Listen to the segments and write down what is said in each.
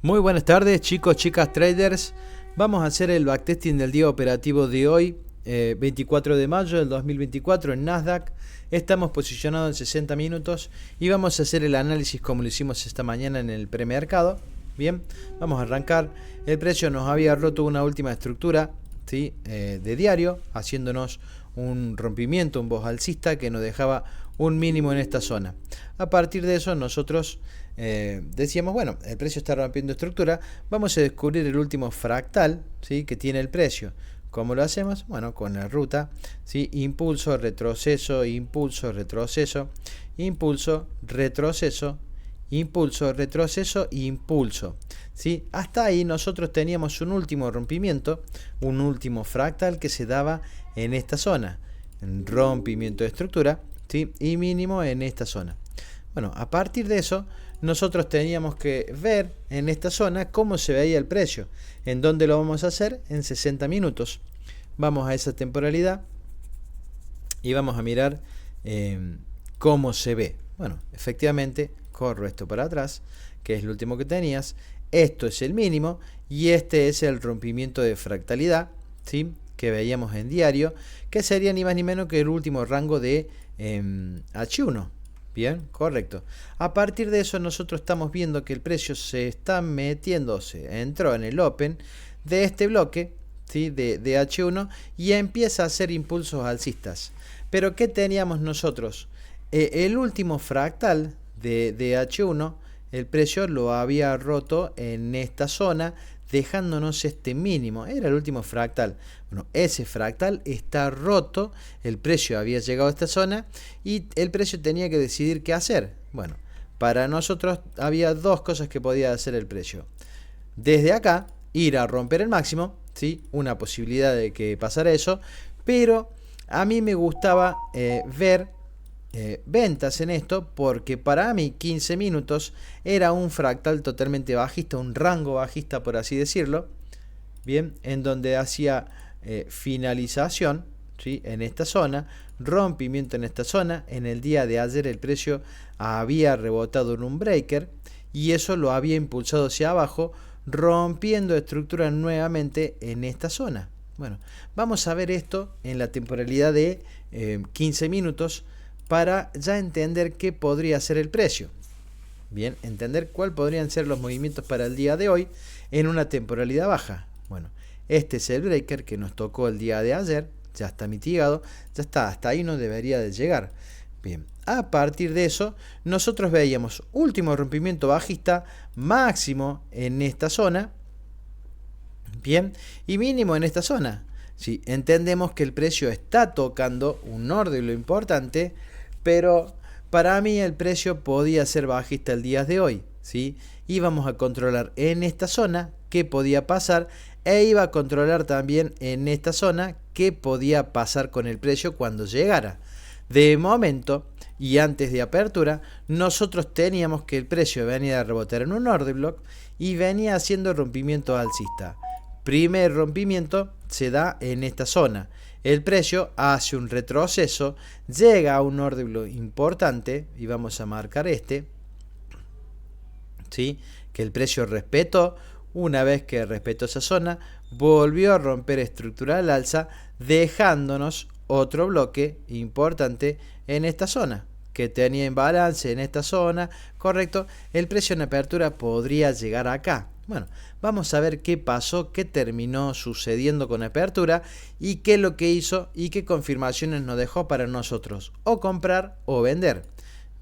Muy buenas tardes, chicos, chicas, traders. Vamos a hacer el backtesting del día operativo de hoy, 24 de mayo del 2024 en Nasdaq. Estamos posicionados en 60 minutos y vamos a hacer el análisis como lo hicimos esta mañana en el premercado. Bien, vamos a arrancar. El precio nos había roto una última estructura, ¿sí? De diario, haciéndonos un rompimiento, un voz alcista que nos dejaba un mínimo en esta zona. A partir de eso nosotros decíamos, bueno, el precio está rompiendo estructura, vamos a descubrir el último fractal, ¿sí? Que tiene el precio. ¿Cómo lo hacemos? Bueno, con la ruta, ¿sí? Impulso, retroceso, impulso, retroceso, impulso, retroceso, impulso, retroceso, impulso, ¿sí? Hasta ahí nosotros teníamos un último rompimiento, un último fractal que se daba en esta zona, en rompimiento de estructura, ¿sí? Y mínimo en esta zona. Bueno, a partir de eso nosotros teníamos que ver en esta zona cómo se veía el precio. ¿En dónde lo vamos a hacer? En 60 minutos. Vamos a esa temporalidad y vamos a mirar cómo se ve. Bueno, efectivamente, corro esto para atrás, que es lo último que tenías. Esto es el mínimo y este es el rompimiento de fractalidad, ¿sí? Que veíamos en diario, que sería ni más ni menos que el último rango de H1. Bien, correcto. A partir de eso nosotros estamos viendo que el precio se está metiéndose, entró en el open de este bloque, ¿sí? de H1 y empieza a hacer impulsos alcistas. Pero ¿qué teníamos nosotros? El último fractal de H1, el precio lo había roto en esta zona, dejándonos este mínimo. Era el último fractal. Bueno, ese fractal está roto, el precio había llegado a esta zona y el precio tenía que decidir qué hacer. Bueno, para nosotros había dos cosas que podía hacer el precio. Desde acá, ir a romper el máximo, ¿sí? Una posibilidad de que pasara eso, pero a mí me gustaba ver ventas en esto, porque para mí 15 minutos era un fractal totalmente bajista, un rango bajista por así decirlo, bien, en donde hacía finalización, ¿sí? En esta zona, rompimiento en esta zona. En el día de ayer el precio había rebotado en un breaker y eso lo había impulsado hacia abajo, rompiendo estructura nuevamente en esta zona. Bueno, vamos a ver esto en la temporalidad de 15 minutos para ya entender qué podría ser el precio. Bien, entender cuáles podrían ser los movimientos para el día de hoy en una temporalidad baja. Bueno, este es el breaker que nos tocó el día de ayer, ya está mitigado, ya está, hasta ahí no debería de llegar. Bien, a partir de eso nosotros veíamos último rompimiento bajista, máximo en esta zona, bien, y mínimo en esta zona. Sí, entendemos que el precio está tocando un orden importante, pero para mí el precio podía ser bajista el día de hoy, ¿sí? Íbamos a controlar en esta zona qué podía pasar e iba a controlar también en esta zona qué podía pasar con el precio cuando llegara. De momento y antes de apertura, nosotros teníamos que el precio venía a rebotar en un order block y venía haciendo rompimiento alcista. Primer rompimiento se da en esta zona. El precio hace un retroceso, llega a un order block importante y vamos a marcar este, ¿sí? Que el precio respetó. Una vez que respetó esa zona, volvió a romper estructura al alza, dejándonos otro bloque importante en esta zona, que tenía imbalance en esta zona, correcto. El precio en apertura podría llegar acá. Bueno, vamos a ver qué pasó, qué terminó sucediendo con apertura y qué es lo que hizo y qué confirmaciones nos dejó para nosotros o comprar o vender.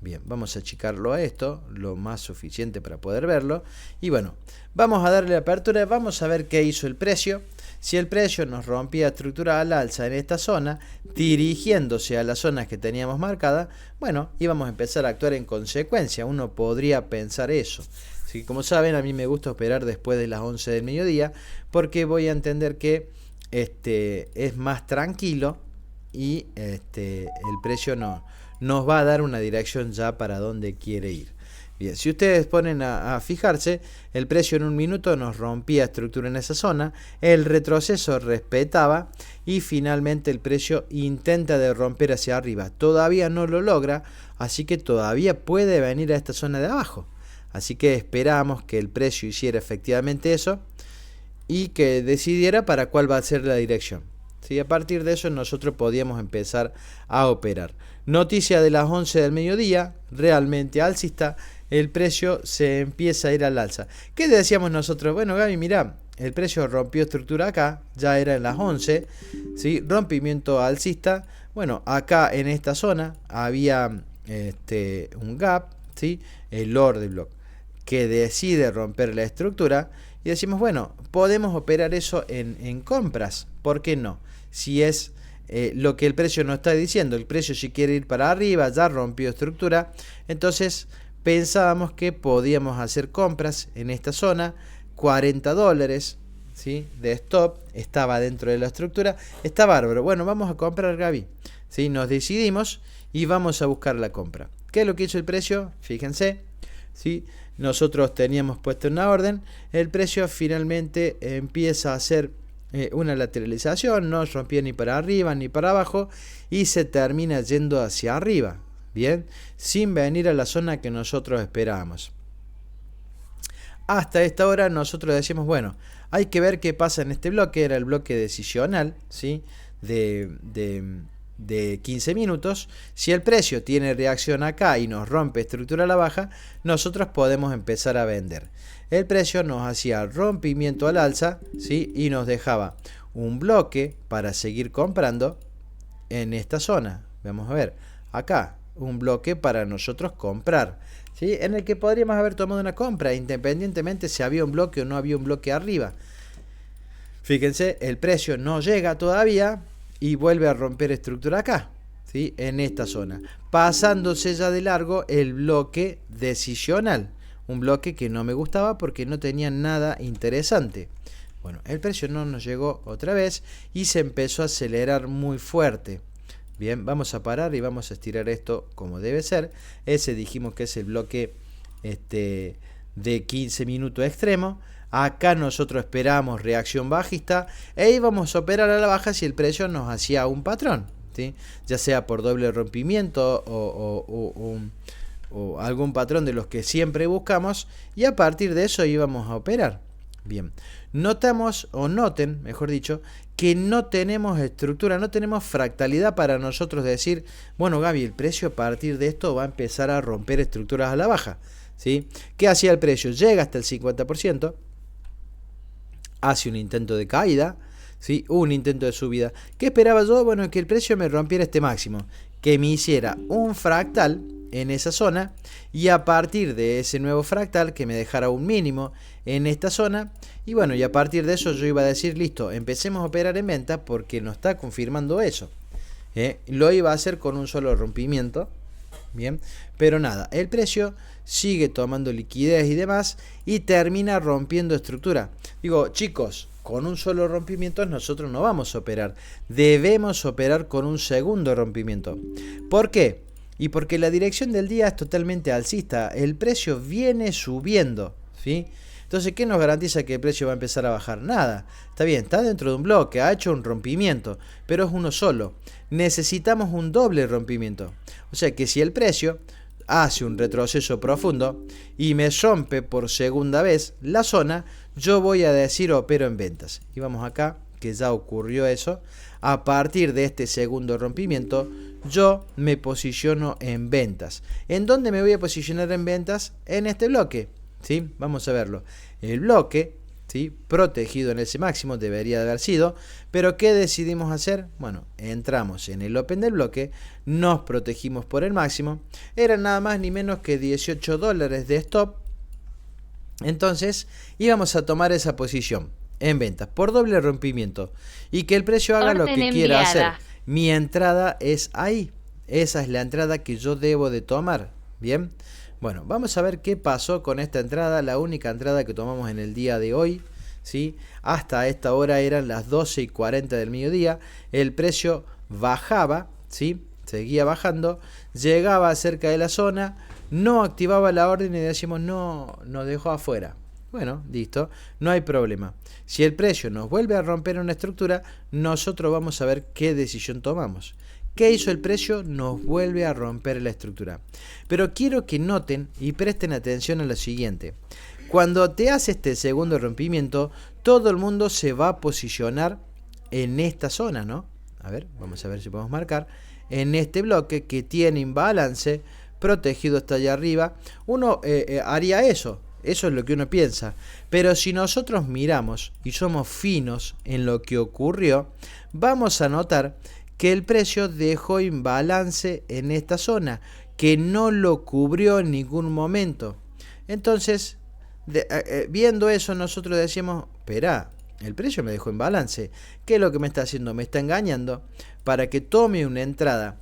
Bien, vamos a achicarlo a esto, lo más suficiente para poder verlo. Y bueno, vamos a darle apertura, vamos a ver qué hizo el precio. Si el precio nos rompía estructura al alza en esta zona, dirigiéndose a las zonas que teníamos marcadas, bueno, íbamos a empezar a actuar en consecuencia. Uno podría pensar eso. Así que como saben, a mí me gusta operar después de las 11 del mediodía, porque voy a entender que es más tranquilo y el precio nos va a dar una dirección ya para dónde quiere ir. Bien, si ustedes ponen a fijarse, el precio en un minuto nos rompía estructura en esa zona, el retroceso respetaba y finalmente el precio intenta de romper hacia arriba. Todavía no lo logra, así que todavía puede venir a esta zona de abajo. Así que esperamos que el precio hiciera efectivamente eso y que decidiera para cuál va a ser la dirección. ¿Sí? A partir de eso nosotros podíamos empezar a operar. Noticia de las 11 del mediodía, realmente alcista, el precio se empieza a ir al alza. ¿Qué decíamos nosotros? Bueno, Gaby, mirá, el precio rompió estructura acá, ya era en las 11, ¿sí? Rompimiento alcista. Bueno, acá en esta zona había un gap, ¿sí? El order block que decide romper la estructura y decimos, bueno, podemos operar eso en compras, ¿por qué no? Si es lo que el precio nos está diciendo, el precio si quiere ir para arriba, ya rompió estructura, entonces pensábamos que podíamos hacer compras en esta zona, $40, ¿sí? De stop, estaba dentro de la estructura, está bárbaro, bueno, vamos a comprar, Gaby, ¿sí? Nos decidimos y vamos a buscar la compra. ¿Qué es lo que hizo el precio? Fíjense, ¿sí? Nosotros teníamos puesto una orden, el precio finalmente empieza a hacer una lateralización, no rompía ni para arriba ni para abajo y se termina yendo hacia arriba, bien, sin venir a la zona que nosotros esperábamos. Hasta esta hora nosotros decimos, bueno, hay que ver qué pasa en este bloque, era el bloque decisional, ¿sí? de 15 minutos. Si el precio tiene reacción acá y nos rompe estructura a la baja, nosotros podemos empezar a vender. El precio nos hacía rompimiento al alza, ¿sí? Y nos dejaba un bloque para seguir comprando en esta zona. Vamos a ver, acá, un bloque para nosotros comprar, ¿sí? En el que podríamos haber tomado una compra, independientemente si había un bloque o no había un bloque arriba. Fíjense, el precio no llega todavía y vuelve a romper estructura acá, ¿sí? En esta zona, pasándose ya de largo el bloque decisional, un bloque que no me gustaba porque no tenía nada interesante. Bueno, el precio no nos llegó otra vez y se empezó a acelerar muy fuerte. Bien, vamos a parar y vamos a estirar esto como debe ser. Ese dijimos que es el bloque de 15 minutos extremo. Acá nosotros esperamos reacción bajista e íbamos a operar a la baja si el precio nos hacía un patrón, ¿sí? Ya sea por doble rompimiento o algún patrón de los que siempre buscamos, y a partir de eso íbamos a operar. Bien, notamos, o noten, mejor dicho, que no tenemos estructura, no tenemos fractalidad para nosotros decir, bueno, Gaby, el precio a partir de esto va a empezar a romper estructuras a la baja, ¿sí? ¿Qué hacía el precio? Llega hasta el 50%, hace un intento de caída, ¿sí? Un intento de subida. ¿Qué esperaba yo? Bueno, que el precio me rompiera este máximo, que me hiciera un fractal en esa zona y a partir de ese nuevo fractal que me dejara un mínimo en esta zona, y bueno, y a partir de eso yo iba a decir, listo, empecemos a operar en venta porque nos está confirmando eso. Lo iba a hacer con un solo rompimiento, bien, pero nada, el precio sigue tomando liquidez y demás y termina rompiendo estructura. Digo, chicos, con un solo rompimiento nosotros no vamos a operar, debemos operar con un segundo rompimiento. ¿Por qué? Y porque la dirección del día es totalmente alcista, el precio viene subiendo, ¿sí? Entonces, ¿qué nos garantiza que el precio va a empezar a bajar? Nada. Está bien, está dentro de un bloque, ha hecho un rompimiento, pero es uno solo. Necesitamos un doble rompimiento. O sea que si el precio hace un retroceso profundo y me rompe por segunda vez la zona, yo voy a decir opero en ventas. Y vamos acá, que ya ocurrió eso. A partir de este segundo rompimiento, yo me posiciono en ventas. ¿En dónde me voy a posicionar en ventas? En este bloque, ¿sí? Vamos a verlo. El bloque, ¿sí? Protegido en ese máximo debería de haber sido, pero ¿qué decidimos hacer? Bueno, entramos en el open del bloque, nos protegimos por el máximo, eran nada más ni menos que $18 de stop, entonces íbamos a tomar esa posición en ventas por doble rompimiento y que el precio haga lo que quiera hacer. Mi entrada es ahí, esa es la entrada que yo debo de tomar, ¿bien? Bueno, vamos a ver qué pasó con esta entrada, la única entrada que tomamos en el día de hoy, ¿sí? Hasta esta hora eran las 12:40 del mediodía, el precio bajaba, ¿sí? Seguía bajando, llegaba cerca de la zona, no activaba la orden y decimos no, nos dejó afuera. Bueno, listo, no hay problema. Si el precio nos vuelve a romper una estructura, nosotros vamos a ver qué decisión tomamos. ¿Qué hizo el precio? Nos vuelve a romper la estructura. Pero quiero que noten y presten atención a lo siguiente. Cuando te hace este segundo rompimiento, todo el mundo se va a posicionar en esta zona, ¿no? A ver, vamos a ver si podemos marcar. En este bloque que tiene imbalance, protegido hasta allá arriba, uno haría eso. Eso es lo que uno piensa. Pero si nosotros miramos y somos finos en lo que ocurrió, vamos a notar que el precio dejó imbalance en esta zona, que no lo cubrió en ningún momento. Entonces, viendo eso, nosotros decíamos, espera, el precio me dejó en balance. ¿Qué es lo que me está haciendo? Me está engañando para que tome una entrada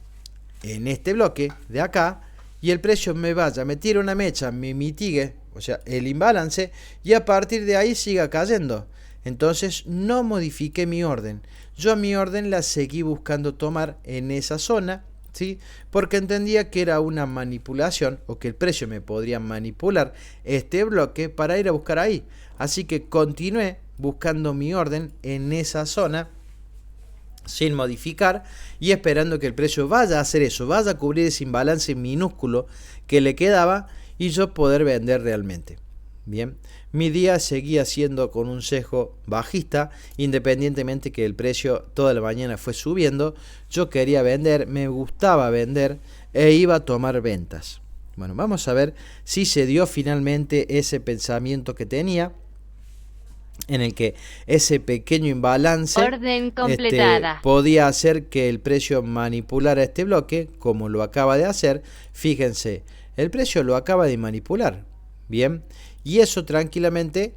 en este bloque de acá y el precio me vaya, me tire una mecha, me mitigue, o sea, el imbalance, y a partir de ahí siga cayendo. Entonces no modifiqué mi orden. Yo mi orden la seguí buscando tomar en esa zona, ¿sí? Porque entendía que era una manipulación o que el precio me podría manipular este bloque para ir a buscar ahí. Así que continué buscando mi orden en esa zona sin modificar y esperando que el precio vaya a hacer eso, vaya a cubrir ese imbalance minúsculo que le quedaba y yo poder vender realmente. Bien, mi día seguía siendo con un sesgo bajista, independientemente que el precio toda la mañana fue subiendo. Yo quería vender, me gustaba vender e iba a tomar ventas. Bueno, vamos a ver si se dio finalmente ese pensamiento que tenía, en el que ese pequeño imbalance podía hacer que el precio manipulara este bloque, como lo acaba de hacer. Fíjense, el precio lo acaba de manipular. Bien, y eso tranquilamente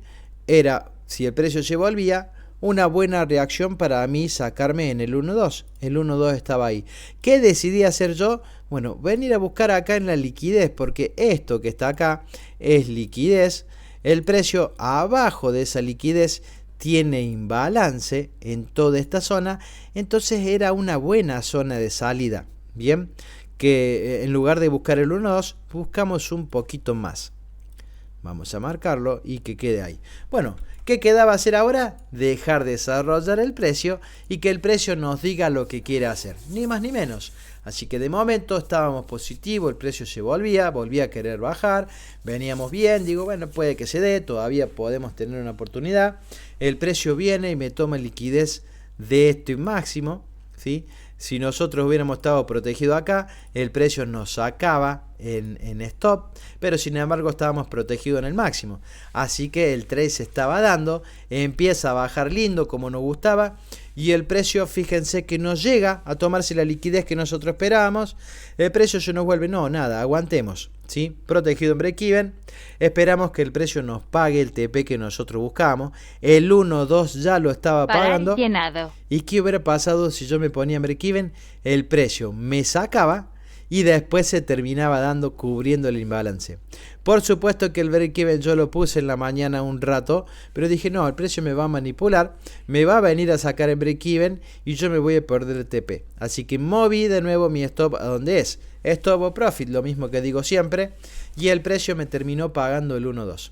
era, si el precio se volvía, una buena reacción para mí sacarme en el 1.2. El 1.2 estaba ahí. ¿Qué decidí hacer yo? Bueno, venir a buscar acá en la liquidez, porque esto que está acá es liquidez. El precio abajo de esa liquidez tiene imbalance en toda esta zona, entonces era una buena zona de salida. Bien, que en lugar de buscar el 1.2, buscamos un poquito más. Vamos a marcarlo y que quede ahí. Bueno, ¿qué quedaba hacer ahora? Dejar desarrollar el precio y que el precio nos diga lo que quiere hacer, ni más ni menos. Así que de momento estábamos positivos, el precio se volvía a querer bajar, veníamos bien, digo, bueno, puede que se dé, todavía podemos tener una oportunidad. El precio viene y me toma liquidez de este máximo, ¿sí? Si nosotros hubiéramos estado protegidos acá, el precio nos sacaba en stop, pero sin embargo estábamos protegidos en el máximo. Así que el trade se estaba dando, empieza a bajar lindo como nos gustaba, y el precio, fíjense que no llega a tomarse la liquidez que nosotros esperábamos. El precio se nos vuelve, no, nada, aguantemos, ¿sí? Protegido en break-even, esperamos que el precio nos pague el TP que nosotros buscamos. El 1.2 ya lo estaba pagando. ¿Y qué hubiera pasado si yo me ponía en break-even? El precio me sacaba y después se terminaba dando cubriendo el imbalance. Por supuesto que el break-even yo lo puse en la mañana un rato, pero dije no, el precio me va a manipular, me va a venir a sacar en break-even y yo me voy a perder el TP. Así que moví de nuevo mi stop a donde es. Stop o profit, lo mismo que digo siempre, y el precio me terminó pagando el 1.2.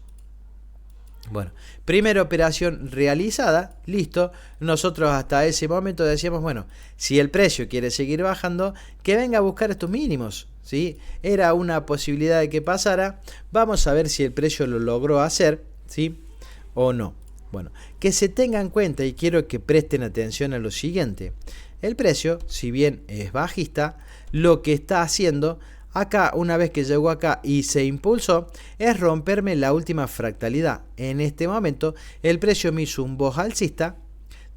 Bueno, primera operación realizada, listo. Nosotros hasta ese momento decíamos, bueno, si el precio quiere seguir bajando, que venga a buscar estos mínimos, ¿sí? Era una posibilidad de que pasara. Vamos a ver si el precio lo logró hacer, ¿sí? O no. Bueno, que se tenga en cuenta y quiero que presten atención a lo siguiente. El precio, si bien es bajista, lo que está haciendo acá, una vez que llegó acá y se impulsó, es romperme la última fractalidad. En este momento, el precio me hizo un box alcista,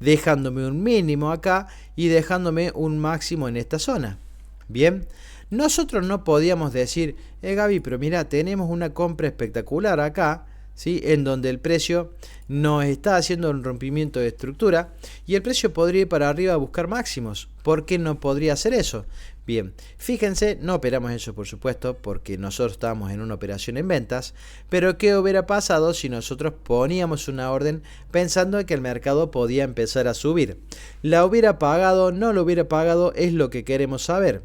dejándome un mínimo acá y dejándome un máximo en esta zona. Bien, nosotros no podíamos decir, Gaby, pero mira, tenemos una compra espectacular acá, ¿sí? En donde el precio nos está haciendo un rompimiento de estructura y el precio podría ir para arriba a buscar máximos. ¿Por qué no podría hacer eso? Bien, fíjense, no operamos eso por supuesto porque nosotros estábamos en una operación en ventas, pero ¿qué hubiera pasado si nosotros poníamos una orden pensando que el mercado podía empezar a subir? ¿La hubiera pagado? ¿No lo hubiera pagado? Es lo que queremos saber.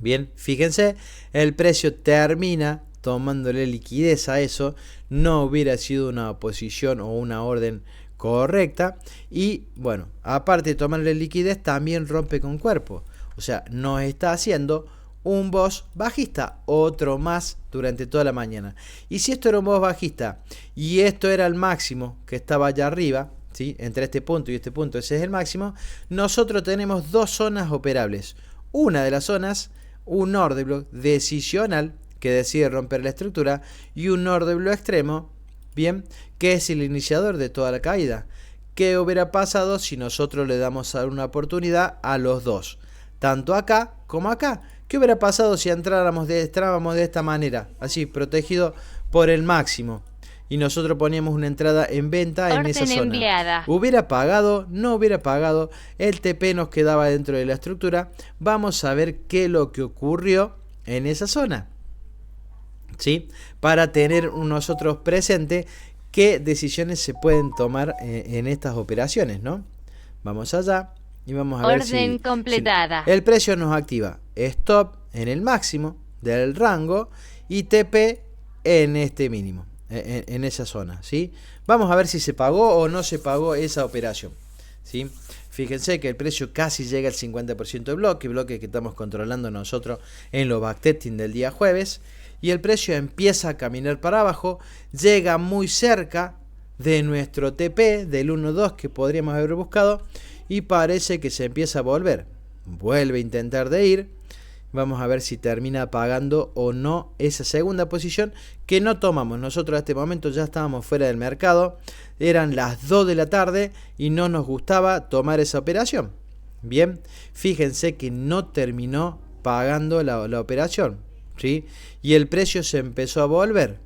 Bien, fíjense, el precio termina tomándole liquidez a eso, no hubiera sido una posición o una orden correcta y bueno, aparte de tomarle liquidez también rompe con cuerpo. O sea, nos está haciendo un boss bajista, otro más durante toda la mañana. Y si esto era un boss bajista y esto era el máximo que estaba allá arriba, ¿sí? Entre este punto y este punto, ese es el máximo, nosotros tenemos dos zonas operables. Una de las zonas, un order block decisional que decide romper la estructura, y un order block extremo, bien, que es el iniciador de toda la caída. ¿Qué hubiera pasado si nosotros le damos una oportunidad a los dos? Tanto acá como acá. ¿Qué hubiera pasado si entrábamos de esta manera? Así, protegido por el máximo. Y nosotros poníamos una entrada en venta en esa zona. Enviada. ¿Hubiera pagado? No hubiera pagado. El TP nos quedaba dentro de la estructura. Vamos a ver qué es lo que ocurrió en esa zona, ¿sí? Para tener nosotros presente qué decisiones se pueden tomar en estas operaciones, ¿no? Vamos allá y vamos a ver si completada. Si el precio nos activa stop en el máximo del rango y TP en este mínimo, en esa zona, ¿sí? Vamos a ver si se pagó o no se pagó esa operación, ¿sí? Fíjense que el precio casi llega al 50% de bloque que estamos controlando nosotros en los backtesting del día jueves. Y el precio empieza a caminar para abajo, llega muy cerca de nuestro TP del 1.2 que podríamos haber buscado y parece que se empieza a volver. Vuelve a intentar de ir. Vamos a ver si termina pagando o no esa segunda posición que no tomamos. Nosotros a este momento ya estábamos fuera del mercado. Eran las 2 de la tarde y no nos gustaba tomar esa operación. Bien, fíjense que no terminó pagando la operación, ¿sí? Y el precio se empezó a volver.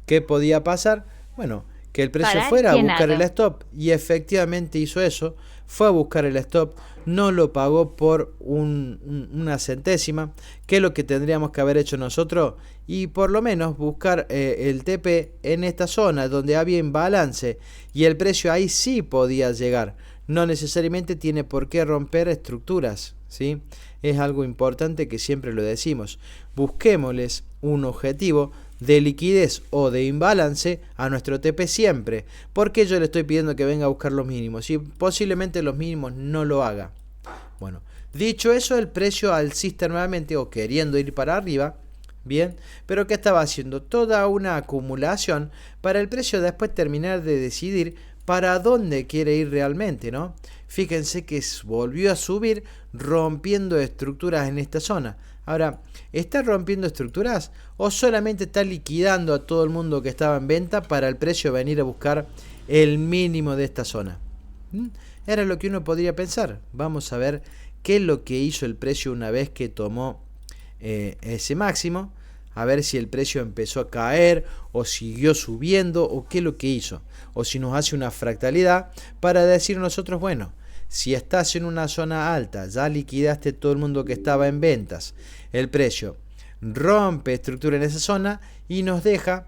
¿Qué podía pasar? Bueno, que el precio fuera a buscar el stop, y efectivamente hizo eso. Fue a buscar el stop, no lo pagó por una centésima, que es lo que tendríamos que haber hecho nosotros, y por lo menos buscar el TP en esta zona donde había imbalance y el precio ahí sí podía llegar. No necesariamente tiene por qué romper estructuras, ¿sí? Es algo importante que siempre lo decimos. Busquémosles un objetivo de liquidez o de imbalance a nuestro TP siempre. Porque yo le estoy pidiendo que venga a buscar los mínimos y posiblemente los mínimos no lo haga. Bueno, dicho eso, el precio alcista nuevamente o queriendo ir para arriba. Bien, pero ¿qué estaba haciendo? Toda una acumulación para el precio después terminar de decidir para dónde quiere ir realmente, ¿no? Fíjense que volvió a subir rompiendo estructuras en esta zona. Ahora, ¿está rompiendo estructuras o solamente está liquidando a todo el mundo que estaba en venta para el precio venir a buscar el mínimo de esta zona? Era lo que uno podría pensar. Vamos a ver qué es lo que hizo el precio una vez que tomó ese máximo. A ver si el precio empezó a caer o siguió subiendo o qué es lo que hizo. O si nos hace una fractalidad para decir nosotros, bueno, si estás en una zona alta, ya liquidaste todo el mundo que estaba en ventas, el precio rompe estructura en esa zona y nos deja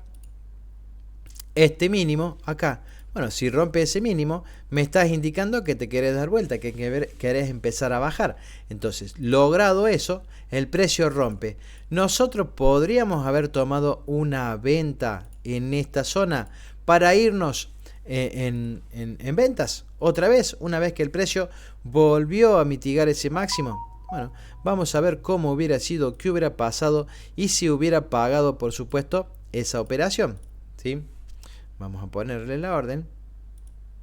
este mínimo acá. Bueno, si rompe ese mínimo, me estás indicando que te querés dar vuelta, que querés empezar a bajar. Entonces, logrado eso, el precio rompe. Nosotros podríamos haber tomado una venta en esta zona para irnos en ventas otra vez, una vez que el precio volvió a mitigar ese máximo. Bueno, vamos a ver cómo hubiera sido, qué hubiera pasado y si hubiera pagado, por supuesto, esa operación, ¿sí? Vamos a ponerle la orden.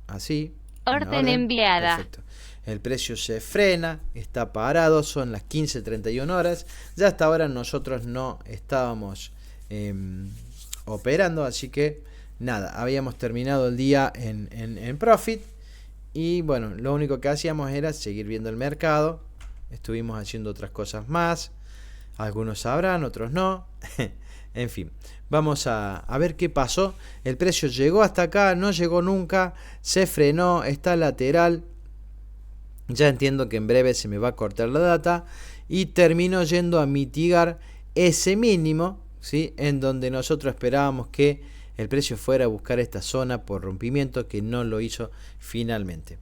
Así. Orden enviada. Perfecto. El precio se frena, está parado, son las 15:31 horas. Ya hasta ahora nosotros no estábamos operando, así que nada, habíamos terminado el día en profit. Y bueno, lo único que hacíamos era seguir viendo el mercado. Estuvimos haciendo otras cosas más. Algunos sabrán, otros no. En fin, vamos a ver qué pasó. El precio llegó hasta acá, no llegó nunca, se frenó, está lateral. Ya entiendo que en breve se me va a cortar la data y termino yendo a mitigar ese mínimo, ¿sí? En donde nosotros esperábamos que el precio fuera a buscar esta zona por rompimiento, que no lo hizo finalmente.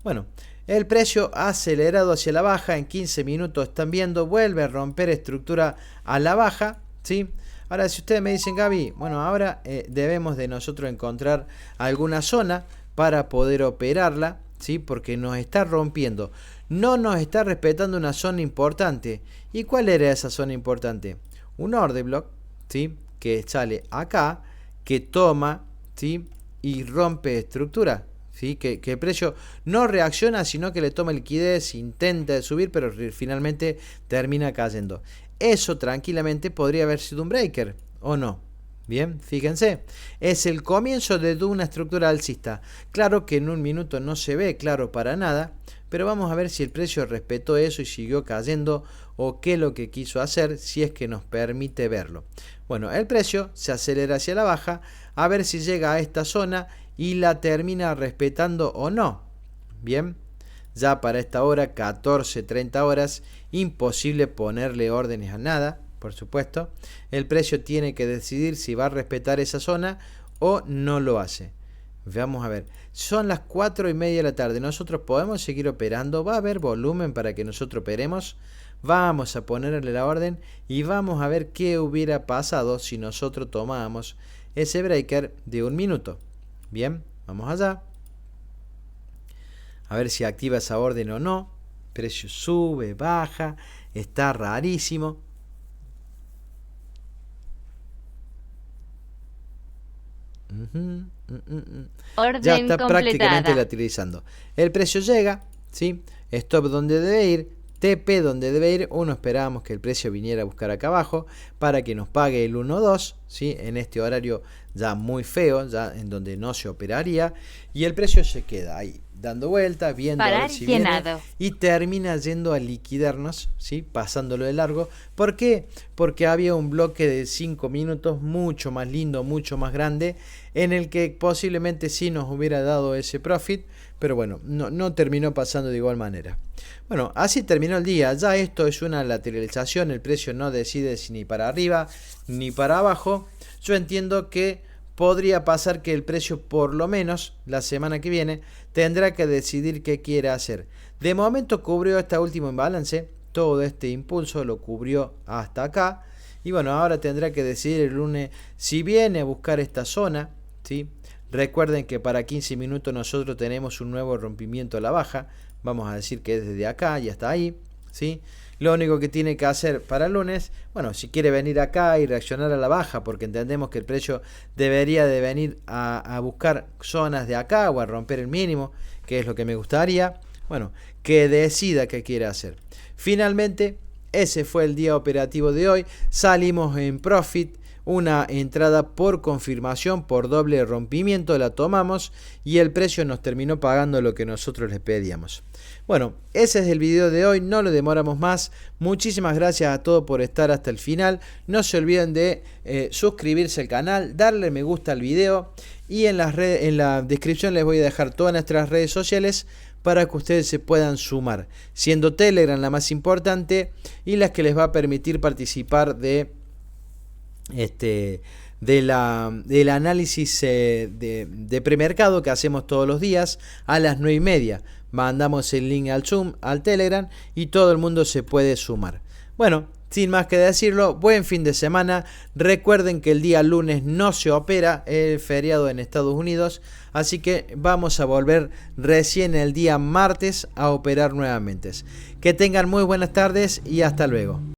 Bueno, el precio ha acelerado hacia la baja en 15 minutos, están viendo, vuelve a romper estructura a la baja, ¿sí? Ahora, si ustedes me dicen, Gaby, bueno, ahora debemos de nosotros encontrar alguna zona para poder operarla, ¿sí? Porque nos está rompiendo. No nos está respetando una zona importante. ¿Y cuál era esa zona importante? Un order block, ¿sí? Que sale acá, que toma, ¿sí? Y rompe estructura. ¿Sí? Que el precio no reacciona, sino que le toma liquidez, intenta subir, pero finalmente termina cayendo. Eso tranquilamente podría haber sido un breaker, ¿o no? Bien, fíjense, es el comienzo de una estructura alcista. Claro que en un minuto no se ve claro para nada, pero vamos a ver si el precio respetó eso y siguió cayendo, o qué es lo que quiso hacer, si es que nos permite verlo. Bueno, el precio se acelera hacia la baja, a ver si llega a esta zona y la termina respetando o no. Bien, ya para esta hora, 14:30 horas, imposible ponerle órdenes a nada, por supuesto. El precio tiene que decidir si va a respetar esa zona o no lo hace. Vamos a ver, son las 4:30 de la tarde, nosotros podemos seguir operando, va a haber volumen para que nosotros operemos. Vamos a ponerle la orden y vamos a ver qué hubiera pasado si nosotros tomábamos ese breaker de un minuto. Bien, vamos allá. A ver si activa esa orden o no. Precio sube, baja, está rarísimo. Orden ya está completada. prácticamente lateralizando. El precio llega, ¿sí? Stop donde debe ir, TP donde debe ir. Uno esperábamos que el precio viniera a buscar acá abajo para que nos pague el 1.2, ¿sí? En este horario ya muy feo, ya en donde no se operaría, y el precio se queda ahí dando vueltas, viendo a ver si viene, y termina yendo a liquidarnos, ¿sí? Pasándolo de largo. ¿Por qué? Porque había un bloque de 5 minutos mucho más lindo, mucho más grande, en el que posiblemente sí nos hubiera dado ese profit, pero bueno, no terminó pasando de igual manera. Bueno, así terminó el día. Ya esto es una lateralización, el precio no decide si ni para arriba ni para abajo. Yo entiendo que podría pasar que el precio, por lo menos la semana que viene, tendrá que decidir qué quiere hacer. De momento cubrió este último imbalance, todo este impulso lo cubrió hasta acá, y bueno, ahora tendrá que decidir el lunes si viene a buscar esta zona, ¿sí? Recuerden que para 15 minutos nosotros tenemos un nuevo rompimiento a la baja, vamos a decir que es desde acá y hasta ahí, ¿sí? Lo único que tiene que hacer para el lunes, bueno, si quiere venir acá y reaccionar a la baja, porque entendemos que el precio debería de venir a buscar zonas de acá o a romper el mínimo, que es lo que me gustaría, bueno, que decida qué quiere hacer. Finalmente, ese fue el día operativo de hoy, salimos en profit, una entrada por confirmación, por doble rompimiento, la tomamos y el precio nos terminó pagando lo que nosotros le pedíamos. Bueno, ese es el video de hoy, no lo demoramos más. Muchísimas gracias a todos por estar hasta el final. No se olviden de suscribirse al canal, darle me gusta al video y en la descripción les voy a dejar todas nuestras redes sociales para que ustedes se puedan sumar, siendo Telegram la más importante y las que les va a permitir participar del análisis de premercado que hacemos todos los días a las 9:30. Mandamos el link al Zoom, al Telegram, y todo el mundo se puede sumar. Bueno, sin más que decirlo, buen fin de semana. Recuerden que el día lunes no se opera, el feriado en Estados Unidos, así que vamos a volver recién el día martes a operar nuevamente. Que tengan muy buenas tardes y hasta luego.